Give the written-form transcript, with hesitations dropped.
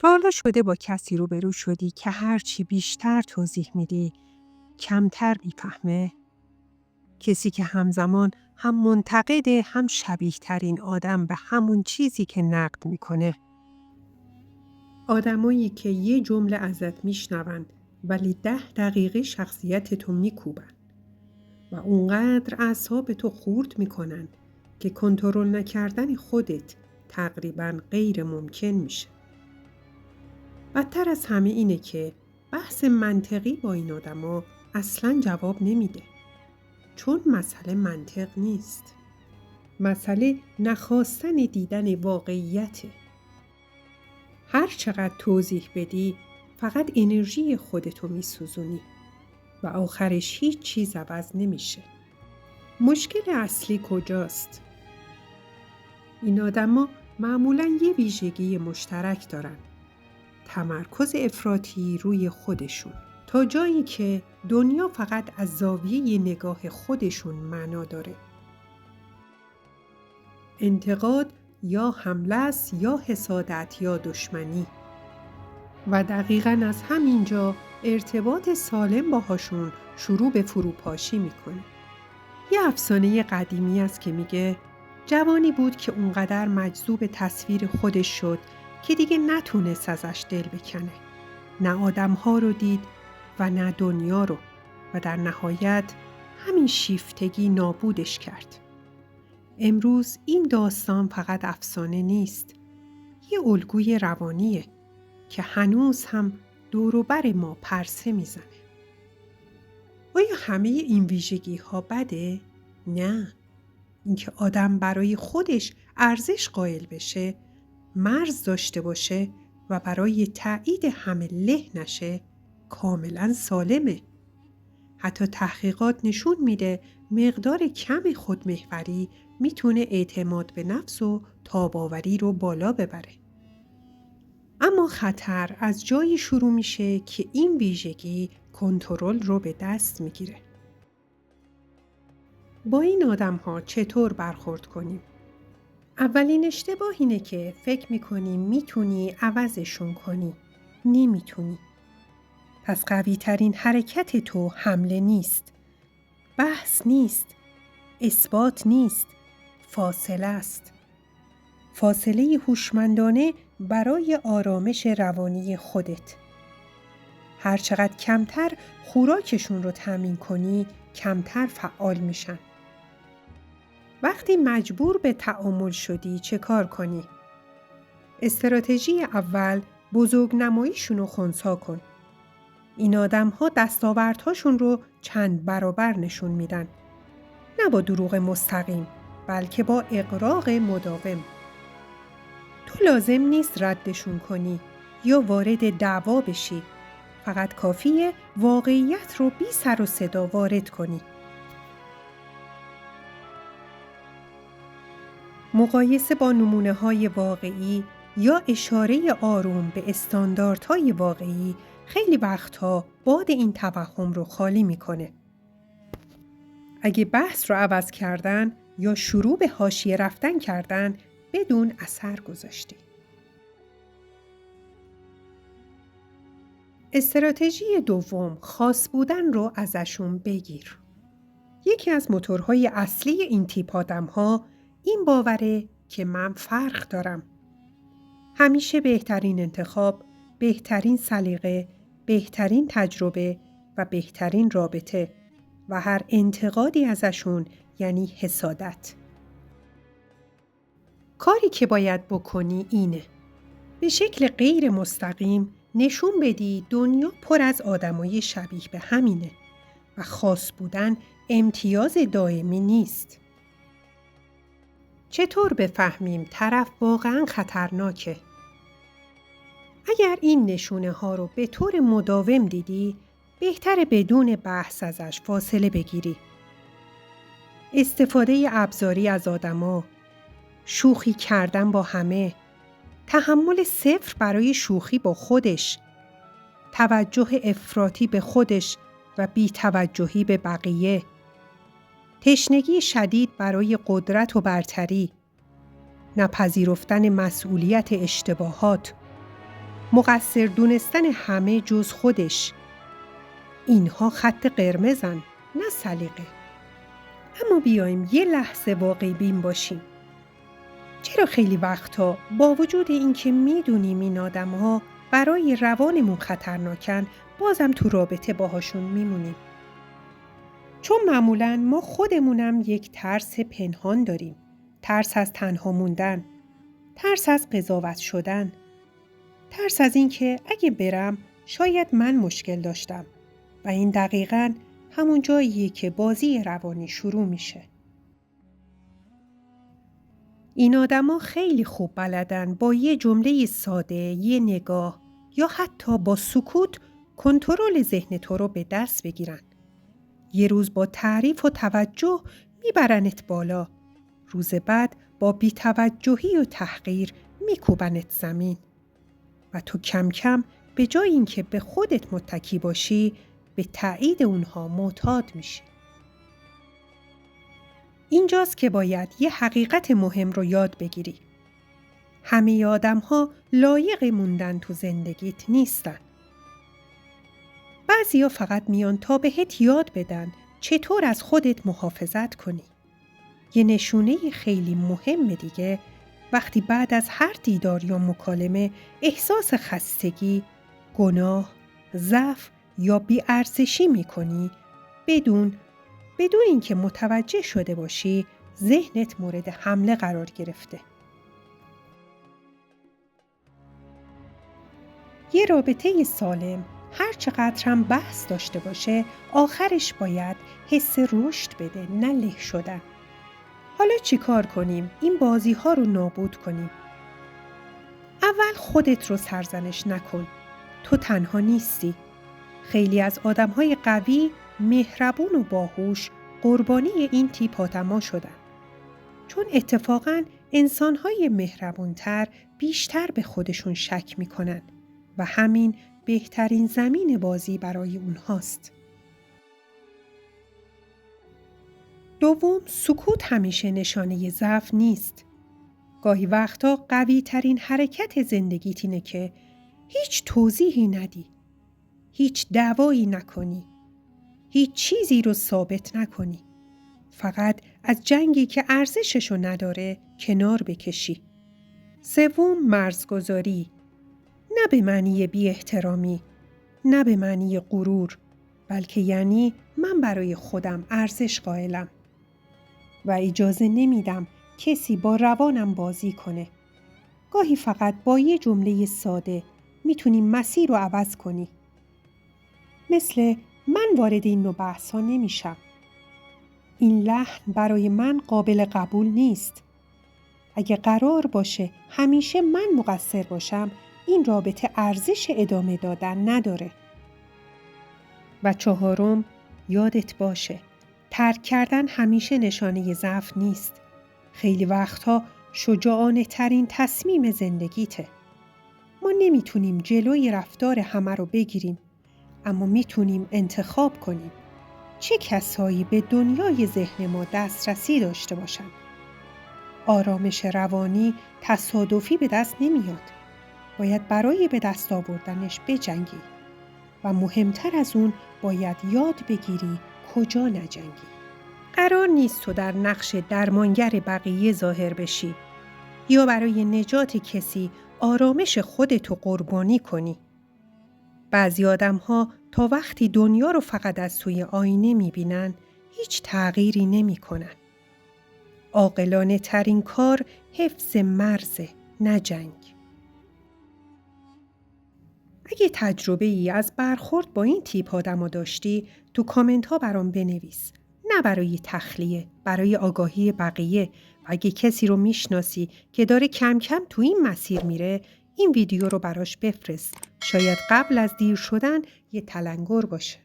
تا حالا شده با کسی روبرو شدی که هرچی بیشتر توضیح میدی کمتر میفهمه؟ کسی که همزمان هم منتقده هم شبیه ترین آدم به همون چیزی که نقد میکنه. آدمایی که یه جمله ازت میشنون ولی 10 دقیقه شخصیت تو میکوبن و اونقدر اعصاب تو خورد میکنن که کنترل نکردن خودت تقریباً غیر ممکن میشه. بدتر از همه اینه که بحث منطقی با این آدما اصلاً جواب نمیده. چون مسئله منطق نیست. مسئله نخواستن دیدن واقعیته. هر چقدر توضیح بدی فقط انرژی خودتو میسوزونی و آخرش هیچ چیز عوض نمیشه. مشکل اصلی کجاست؟ این آدما معمولاً یه ویژگی مشترک دارن. تمرکز افراطی روی خودشون. تا جایی که دنیا فقط از زاویه نگاه خودشون معنا داره. انتقاد یا حمله است یا حسادت یا دشمنی. و دقیقاً از همینجا ارتباط سالم باهاشون شروع به فروپاشی میکنه. یه افسانه قدیمی است که میگه جوانی بود که اونقدر مجذوب تصویر خودش شد که دیگه نتونست ازش دل بکنه. نه آدم‌ها رو دید و نه دنیا رو و در نهایت همین شیفتگی نابودش کرد. امروز این داستان فقط افسانه نیست. یه الگوی روانیه که هنوز هم دور و بر ما پرسه میزنه. آیا همه این ویژگی ها بده؟ نه. اینکه آدم برای خودش ارزش قائل بشه، مرز داشته باشه و برای تایید همه له نشه، کاملا سالمه. حتی تحقیقات نشون میده مقدار کم خودمحوری میتونه اعتماد به نفس و تاب‌آوری رو بالا ببره. اما خطر از جایی شروع میشه که این ویژگی کنترل رو به دست میگیره. با این آدم‌ها چطور برخورد کنیم؟ اولین اشتباه اینه که فکر میکنی میتونی عوضشون کنی. نمیتونی. پس قوی ترین حرکت تو حمله نیست. بحث نیست. اثبات نیست. فاصله است. فاصله هوشمندانه برای آرامش روانی خودت. هر چقدر کمتر خوراکشون رو تامین کنی، کمتر فعال میشن. وقتی مجبور به تعامل شدی چه کار کنی؟ استراتژی اول بزرگ نماییشون رو خنثی کن. این آدم‌ها دستاوردهاشون رو چند برابر نشون میدن. نه با دروغ مستقیم، بلکه با اغراق مداوم. تو لازم نیست ردشون کنی یا وارد دعوا بشی. فقط کافیه واقعیت رو بی سر و صدا وارد کنی. مقایسه با نمونه‌های واقعی یا اشاره آروم به استانداردهای واقعی خیلی وقتها باد این توهم رو خالی میکنه. اگه بحث رو عوض کردن یا شروع به حاشیه رفتن کردن بدون اثر گذاشتی. استراتژی دوم، خاص بودن رو ازشون بگیر. یکی از موتورهای اصلی این تیپ آدم‌ها این باوره که من فرق دارم. همیشه بهترین انتخاب، بهترین سلیقه، بهترین تجربه و بهترین رابطه و هر انتقادی ازشون یعنی حسادت. کاری که باید بکنی اینه. به شکل غیر مستقیم نشون بدی دنیا پر از آدمای شبیه به همینه و خاص بودن امتیاز دائمی نیست. چطور بفهمیم طرف واقعاً خطرناکه؟ اگر این نشونه ها رو به طور مداوم دیدی، بهتره بدون بحث ازش فاصله بگیری. استفاده ابزاری از آدما، شوخی کردن با همه، تحمل صفر برای شوخی با خودش، توجه افراطی به خودش و بی‌توجهی به بقیه، تشنگی شدید برای قدرت و برتری، نپذیرفتن مسئولیت اشتباهات، مقصر دونستن همه جز خودش. اینها خط قرمزن، نه سلیقه. اما بیایم یه لحظه واقعی بین باشیم. چرا خیلی وقتا با وجود اینکه میدونیم این آدم‌ها برای روانمون خطرناکن، بازم تو رابطه باهاشون میمونیم؟ چون معمولاً ما خودمونم یک ترس پنهان داریم. ترس از تنها موندن، ترس از قضاوت شدن، ترس از اینکه اگه برم شاید من مشکل داشتم و این دقیقاً همون جاییه که بازی روانی شروع میشه. این آدما خیلی خوب بلدن با یه جمله ساده، یه نگاه یا حتی با سکوت کنترل ذهن تو رو به دست بگیرن. یه روز با تعریف و توجه میبرنت بالا. روز بعد با بی‌توجهی و تحقیر میکوبنت زمین. و تو کم کم به جای اینکه به خودت متکی باشی، به تایید اونها معتاد میشی. اینجاست که باید یه حقیقت مهم رو یاد بگیری. همه آدم‌ها لایق موندن تو زندگیت نیستن. بعضیا فقط میان تا بهت یاد بدن چطور از خودت محافظت کنی. یه نشونه خیلی مهم دیگه، وقتی بعد از هر دیدار یا مکالمه احساس خستگی، گناه، ضعف یا بی‌ارزشی میکنی، بدون اینکه متوجه شده باشی، ذهنت مورد حمله قرار گرفته. یه رابطه سالم هر چقدر هم بحث داشته باشه، آخرش باید حس رشد بده، نه له شدن. حالا چی کار کنیم این بازی ها رو نابود کنیم؟ اول خودت رو سرزنش نکن. تو تنها نیستی. خیلی از آدم های قوی، مهربون و باهوش قربانی این تیپ آدما شدن. چون اتفاقاً انسان های مهربونتر بیشتر به خودشون شک میکنن و همین بهترین زمین بازی برای اونهاست. دوم، سکوت همیشه نشانه ضعف نیست. گاهی وقتا قوی ترین حرکت زندگیت اینه که هیچ توضیحی ندی، هیچ دعوایی نکنی، هیچ چیزی رو ثابت نکنی. فقط از جنگی که ارزششو نداره کنار بکشی. سوم، مرزگذاری. نه به معنی بی احترامی، نه به معنی غرور، بلکه یعنی من برای خودم ارزش قائلم و اجازه نمیدم کسی با روانم بازی کنه. گاهی فقط با یه جمله ساده میتونی مسیر رو عوض کنی. مثل من وارد این نوع بحثا نمیشم. این لحن برای من قابل قبول نیست. اگه قرار باشه همیشه من مقصر باشم، این رابطه ارزش ادامه دادن نداره. و چهارم، یادت باشه ترک کردن همیشه نشانه ضعف نیست. خیلی وقتها شجاعانه ترین تصمیم زندگیته. ما نمیتونیم جلوی رفتار همه رو بگیریم، اما میتونیم انتخاب کنیم چه کسایی به دنیای ذهن ما دسترسی داشته باشن. آرامش روانی تصادفی به دست نمیاد. باید برای به دست آوردنش بجنگی و مهمتر از اون باید یاد بگیری کجا نجنگی. قرار نیست تو در نقش درمانگر بقیه ظاهر بشی یا برای نجات کسی آرامش خودتو قربانی کنی. بعضی آدم‌ها تا وقتی دنیا رو فقط از توی آینه می‌بینن، هیچ تغییری نمی‌کنن. عاقلانه ترین کار حفظ مرزه، نه جنگ. اگه تجربه ای از برخورد با این تیپ آدما داشتی، تو کامنت ها برام بنویس. نه برای تخلیه، برای آگاهی بقیه. و اگه کسی رو میشناسی که داره کم کم تو این مسیر میره، این ویدیو رو براش بفرست. شاید قبل از دیر شدن یه تلنگر باشه.